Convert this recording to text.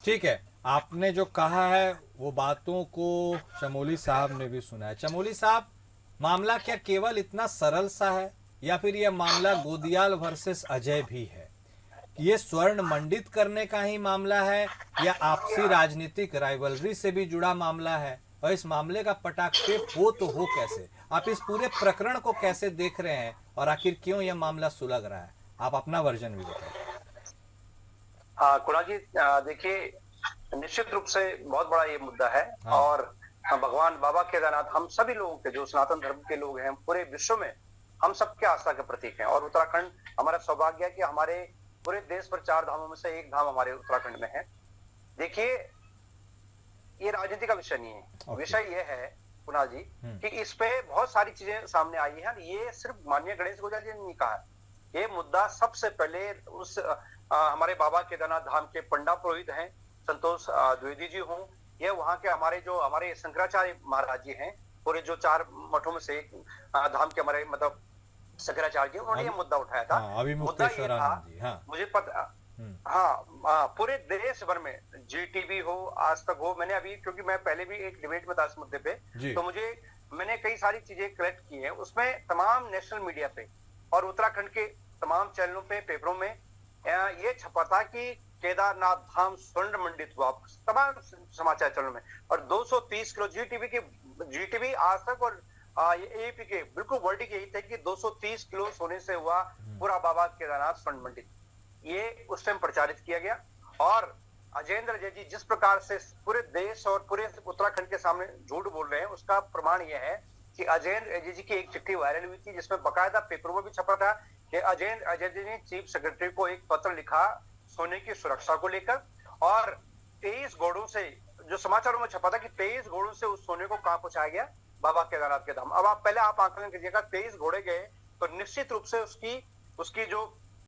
ठीक है, आपने जो कहा है वो बातों को चमोली साहब ने भी सुना है। चमोली साहब, मामला क्या केवल इतना सरल सा है, या फिर यह मामला गोदियाल वर्सेस अजय भी है? ये स्वर्ण मंडित करने का ही मामला है, या आपसी राजनीतिक राइवलरी से भी जुड़ा मामला है? और इस मामले का पटाक्षेप हो तो हो कैसे? आप इस पूरे प्रकरण को कैसे देख रहे हैं, और आखिर क्यों यह मामला सुलग रहा है? आप अपना वर्जन भी बताइए। हाँ कुणाल जी, देखिए, निश्चित रूप से बहुत बड़ा ये मुद्दा है। हाँ। और भगवान बाबा केदारनाथ हम सभी लोगों के, जो सनातन धर्म के लोग हैं पूरे विश्व में, हम सबके आस्था के प्रतीक हैं। और उत्तराखंड, हमारा सौभाग्य है कि हमारे पूरे देश पर 4 धामों में से एक धाम हमारे उत्तराखंड में है। देखिए, ये राजनीति का विषय नहीं है। विषय ये है कुणाल जी कि इस पे बहुत सारी चीजें सामने आई हैं। ये सिर्फ माननीय गणेश गोयल जी ने नहीं कहा, ये मुद्दा सबसे पहले उस हमारे बाबा केदारनाथ धाम के पंडा पुरोहित हैं, संतोष द्विवेदी जी हों, ये वहां के हमारे शंकराचार्य महाराज जी हैं, पूरे जो 4 मठों में से एक धाम के हमारे मतलब शंकराचार्य जी, उन्होंने ये मुद्दा उठाया था। हाँ, मुद्दा ये था, अभिमुक्तेश्वरानंद जी। हाँ। मुझे पता, हाँ, पूरे देश भर में जीटीवी हो, आज तक हो, मैंने अभी, क्योंकि मैं पहले भी एक डिबेट में था इस मुद्दे पे, तो मैंने कई सारी चीजें कलेक्ट की हैं, उसमें तमाम नेशनल मीडिया पे और उत्तराखंड के तमाम चैनलों पे, पेपरों में ये छपा था कि केदारनाथ धाम स्वर्ण मंडित हुआ, तमाम समाचार चैनलों में। और 230 किलो जीटीवी आज तक और एएपी के बिल्कुल वर्डिंग यही थे कि 230 किलो सोने से हुआ पूरा बाबा केदारनाथ स्वर्ण मंडित। ये उस टाइम प्रचारित किया गया। और अजयेंद्र अजय जी जिस प्रकार से पूरे देश और पूरे उत्तराखंड के सामने झूठ बोल रहे हैं, उसका प्रमाण यह है कि अजयेंद्र अजय जी की एक चिट्ठी वायरल हुई थी, जिसमें बकायदा पेपरों में भी छपा था कि अजयेंद्र अजय जी ने चीफ सेक्रेटरी को एक पत्र लिखा सोने की सुरक्षा को लेकर। और 23 घोड़ों से, जो समाचारों में छपा था कि 23 घोड़ों से उस सोने को कहां पहुंचाया गया, बाबा केदारनाथ के धाम। अब आप पहले आंकलन कीजिएगा, 23 घोड़े गए तो निश्चित रूप से उसकी जो